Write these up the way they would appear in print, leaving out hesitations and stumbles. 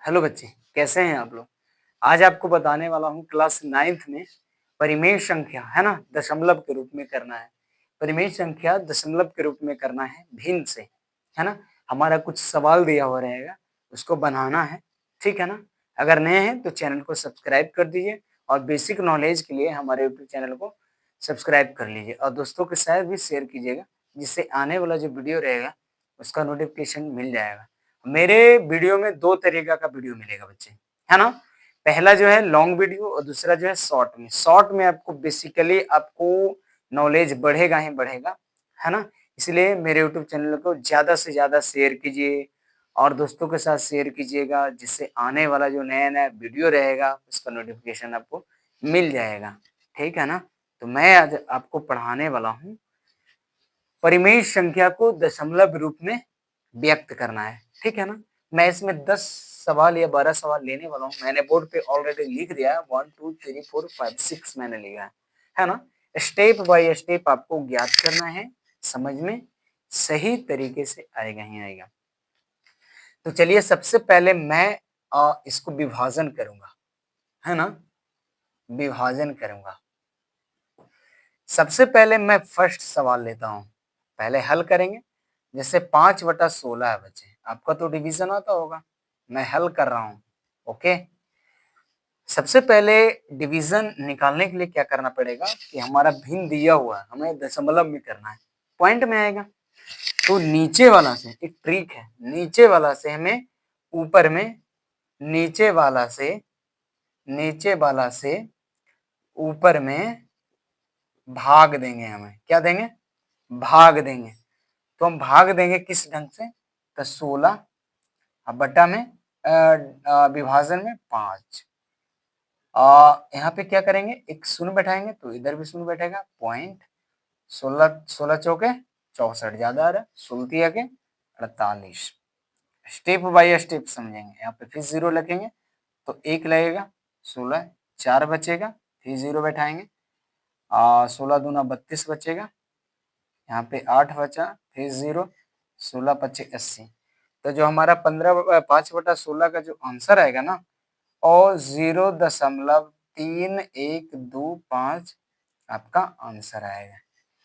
Hello बच्चे, कैसे हैं आप लोग? आज आपको बताने वाला हूँ क्लास 9th में परिमेय संख्या है ना दशमलव के रूप में करना है। परिमेय संख्या दशमलव के रूप में करना है भिन्न से, है ना? हमारा कुछ सवाल दिया हुआ रहेगा, उसको बनाना है, ठीक है ना? अगर नए हैं तो चैनल को सब्सक्राइब कर दीजिए और बेसिक नॉलेज के लिए हमारे यूट्यूब चैनल को सब्सक्राइब कर लीजिए और दोस्तों के साथ भी शेयर कीजिएगा, जिससे आने वाला जो वीडियो रहेगा उसका नोटिफिकेशन मिल जाएगा। मेरे वीडियो में 2 तरीका का वीडियो मिलेगा बच्चे, है ना? पहला जो है लॉन्ग वीडियो और दूसरा जो है शॉर्ट में। शॉर्ट में आपको बेसिकली आपको नॉलेज बढ़ेगा ही बढ़ेगा, है ना? इसलिए मेरे यूट्यूब चैनल को ज़्यादा से ज़्यादा शेयर कीजिए और दोस्तों के साथ शेयर कीजिएगा, जिससे आने वाला जो नया-नया वीडियो रहेगा उसका नोटिफ़िकेशन आपको मिल जाएगा, ठीक है ना? तो मैं आज आपको पढ़ाने वाला हूँ परिमेय संख्या को दशमलव रूप में व्यक्त करना है, ठीक है ना? मैं इसमें 10 सवाल या 12 सवाल लेने वाला हूँ। मैंने बोर्ड पे ऑलरेडी लिख दिया है 1, 2, 3, 4, 5, 6 मैंने लिखा है ना? स्टेप बाय स्टेप आपको ज्ञात करना है, समझ में सही तरीके से आएगा ही आएगा। तो चलिए सबसे पहले मैं इसको विभाजन करूँगा, है ना? विभाजन करूँगा। सबसे पहले मैं फर्स्ट सवाल लेता हूँ, पहले हल करेंगे। जैसे 5/16 है बच्चे, आपका तो डिवीजन आता होगा, मैं हल कर रहा हूँ, ओके। सबसे पहले डिवीजन निकालने के लिए क्या करना पड़ेगा कि हमारा भिन्न दिया हुआ है, हमें दशमलव में करना है, पॉइंट में आएगा। तो नीचे वाला से एक ट्रिक है, नीचे वाला से हमें ऊपर में, नीचे वाला से ऊपर में भाग देंगे। हमें क्या देंगे? भाग देंगे। तो हम भाग देंगे किस ढंग से? तो 16 अब बट्टा में विभाजन में 5। यहाँ पे क्या करेंगे? एक शून्य बैठाएंगे तो इधर भी शून्य बैठेगा। पॉइंट 16 चौके 64 ज्यादा आ रहा है, 16 के 48। स्टेप बाय स्टेप समझेंगे। यहाँ पे फिर 0 लिखेंगे तो 1 लगेगा, 16 4 बचेगा, फिर 0 बैठाएंगे। 16 दूना 32 बचेगा, यहाँ पे 8 बचा, फिर 0, 16 पच्चे 80। तो जो हमारा 5/16 का जो आंसर आएगा ना, और 0.3125 आपका आंसर आएगा।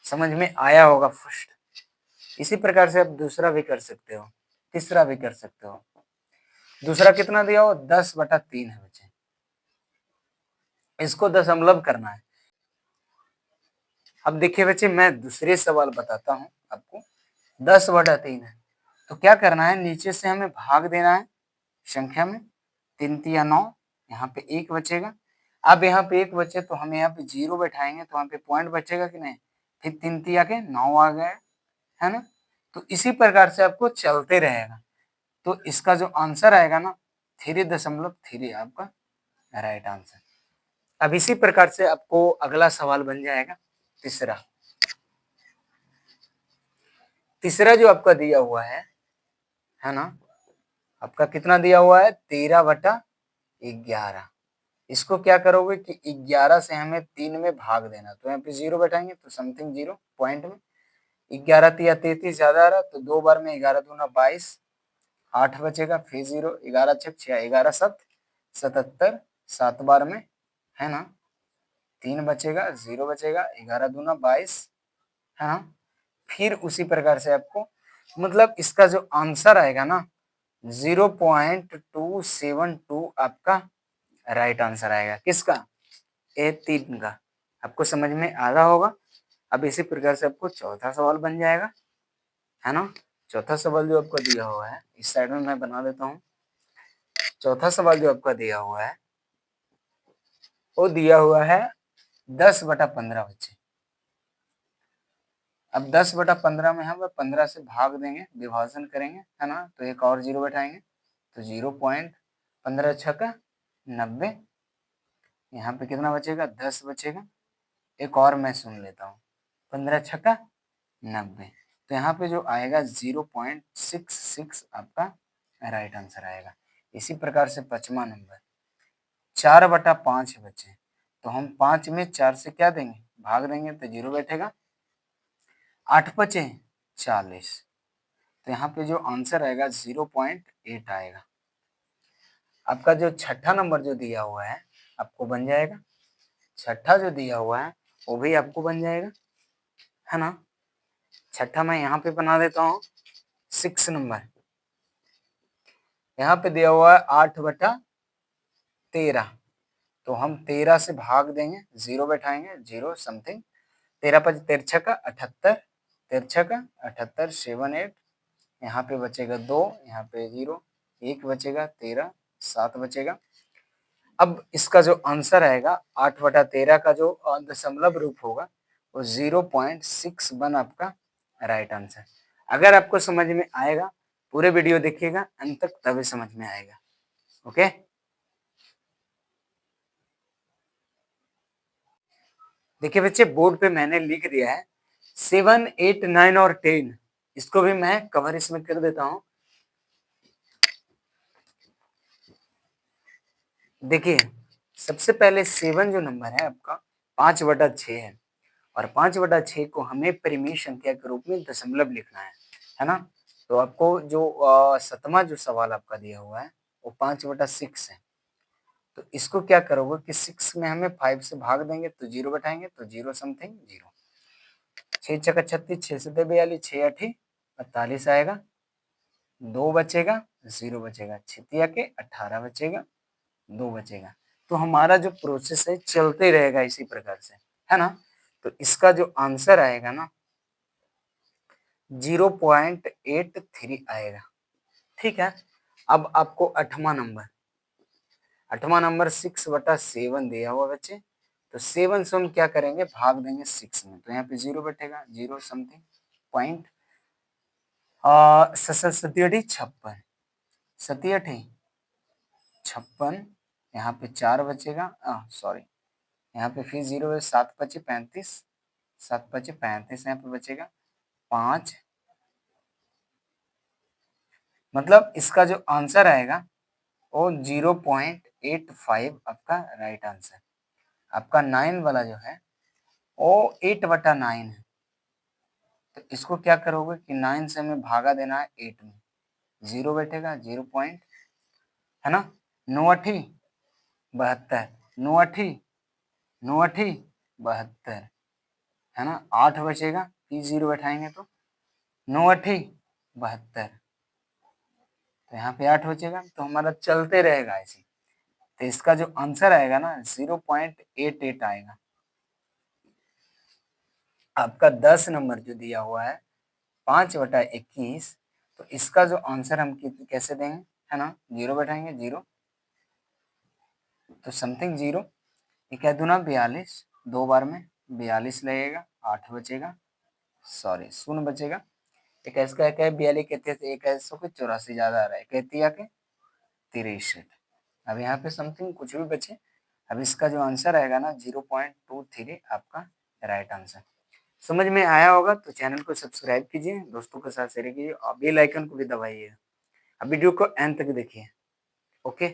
समझ में आया होगा फर्स्ट। इसी प्रकार से आप दूसरा भी कर सकते हो, तीसरा भी कर सकते हो। दूसरा कितना दिया हो? 10/3 है बच्चे, इसको दशमलव करना है। अब देखिए बच्चे, मैं दूसरे सवाल बताता हूँ आपको। 10/3 है तो क्या करना है? नीचे से हमें भाग देना है संख्या में, 3 तिया 9, यहाँ पे 1 बचेगा। अब यहाँ पे 1 बचे तो हम यहाँ पे 0 बैठाएंगे तो वहाँ पे पॉइंट बचेगा कि नहीं? फिर 3 तिया के 9 आ गए, है ना? तो इसी प्रकार से आपको चलते रहेगा। तो इसका जो आंसर आएगा ना, 3.3 आपका राइट आंसर। अब इसी प्रकार से आपको अगला सवाल बन जाएगा तीसरा। तीसरा जो आपका दिया हुआ है ना? आपका कितना दिया हुआ है? 13/11। इसको क्या करोगे कि 11 से हमें 3 में भाग देना, तो यहाँ पे 0 बैठाएंगे तो समथिंग 0 पॉइंट में। 11 तिया 33 ज्यादा आ रहा, तो 2 बार में 11 दूना 22, 8 बचेगा, फिर 0, 11 छक 6, 11 7 77, 7 बार में, है ना? 3 बचेगा, 0 बचेगा, 11 दूना 22, है ना? फिर उसी प्रकार से आपको मतलब इसका जो आंसर आएगा ना, 0.272 आपका राइट आंसर आएगा। किसका? A3 का। आपको समझ में आ रहा होगा। अब इसी प्रकार से आपको चौथा सवाल बन जाएगा, है ना? चौथा सवाल जो आपको दिया हुआ है, इस साइड में मैं बना देता हूँ। चौथा सवाल जो आपका दिया हुआ है, वो दिया हुआ है 10/15 बच्चे। अब 10/15 में हम 15 से भाग देंगे, विभाजन करेंगे, है ना? तो एक और 0 बैठाएंगे तो 0.15 छक्का 90। यहाँ पे कितना बचेगा? 10 बचेगा। एक और मैं सुन लेता हूँ, 15 छक्का 90। तो यहाँ पे जो आएगा 0.66 आपका राइट आंसर आएगा। इसी प्रकार से 5वां नंबर, 4/5 बचे, तो हम 5 में 4 से क्या देंगे? भाग देंगे तो 0 बैठेगा। 8 बचे 40, तो यहाँ पे जो आंसर आएगा 0.8 आएगा। आपका जो छठा नंबर जो दिया हुआ है आपको बन जाएगा, छठा जो दिया हुआ है वो भी आपको बन जाएगा, है ना। छठा मैं यहाँ पे बना देता हूँ 6 नंबर, यहाँ पे दिया हुआ है 8/13, तो हम 13 से भाग देंगे, 0 बैठाएंगे, 0 समथिंग, 13×5 तिरछा का 78, तिरछा का 78, 7 8, यहाँ पे बचेगा 2, यहाँ पे 0, 1 बचेगा, 13, 7 बचेगा। अब इसका जो आंसर आएगा 8/13 का जो दशमलव रूप होगा वो 0.61 आपका राइट आंसर। अगर आपको समझ में आएगा पूरे वीडियो देखिएगा अंत तक, तभी समझ में आएगा। ओके, देखिए बच्चे बोर्ड पे मैंने लिख दिया है 7 8 9 और 10, इसको भी मैं कवर इसमें कर देता हूँ। देखिए सबसे पहले 7 जो नंबर है आपका 5/6 है, और 5/6 को हमें परिमेय संख्या के रूप में दशमलव लिखना है ना। तो आपको जो 7वां जो सवाल आपका दिया हुआ है वो 5/6 है, तो इसको क्या करोगे कि 6 में हमें 5 से भाग देंगे तो 0 बैठाएंगे, तो 0 समथिंग 0, 6×6 36, 6×7 42, 6×8 48 आएगा, 2 बचेगा, 0 बचेगा, 6×18 बचेगा, 2 बचेगा। तो हमारा जो प्रोसेस है चलते रहेगा इसी प्रकार से, है ना। तो इसका जो आंसर आएगा ना 0.83 आएगा, ठीक है। अब आपको 8वां नंबर 6/7 दिया हुआ बच्चे, तो 7 से हम क्या करेंगे भाग देंगे 6 में, तो यहाँ पे 0 बैठेगा, 0 समथिंग पॉइंट 56, 56, यहाँ पे 4 बचेगा, सॉरी यहाँ पे फिर 0 है, 7×5 = 35, 7×5 = 35, यहाँ पे बचेगा 5, मतलब इसका जो आंसर आएगा वो 0.85 आपका राइट आंसर। आपका 9 वाला जो है वो 8/9 है, तो इसको क्या करोगे कि 9 से हमें भागा देना है 8 में, 0 बैठेगा, 0 पॉइंट, है ना, 9×8 = 72, 9×8 = 72, है ना, 8 बचेगा, फिर 0 बैठाएंगे तो 9×8 = 72, तो यहाँ पे 8 बचेगा, तो हमारा चलते रहेगा ऐसे। तो इसका जो आंसर आएगा ना 0.88 आएगा। आपका 10 नंबर जो दिया हुआ है 5/21, तो इसका जो आंसर हम कैसे देंगे, है ना, 0 बैठाएंगे, 0, तो समथिंग 0, ये क्या दूना 42, 2 बार में 42 लगेगा, 8 बचेगा, सॉरी 0 बचेगा, एक इसका क्या है 42 कहते हैं, एक ऐसा कुछ 84 ज्यादा आ रहा है, कहती है कि 63। अब यहाँ पे समथिंग कुछ भी बचे, अब इसका जो आंसर आएगा ना 0.23 आपका राइट आंसर। समझ में आया होगा तो चैनल को सब्सक्राइब कीजिए, दोस्तों के साथ शेयर कीजिए और बेल आइकन को भी दबाइए। अब वीडियो को एंड तक देखिए। ओके।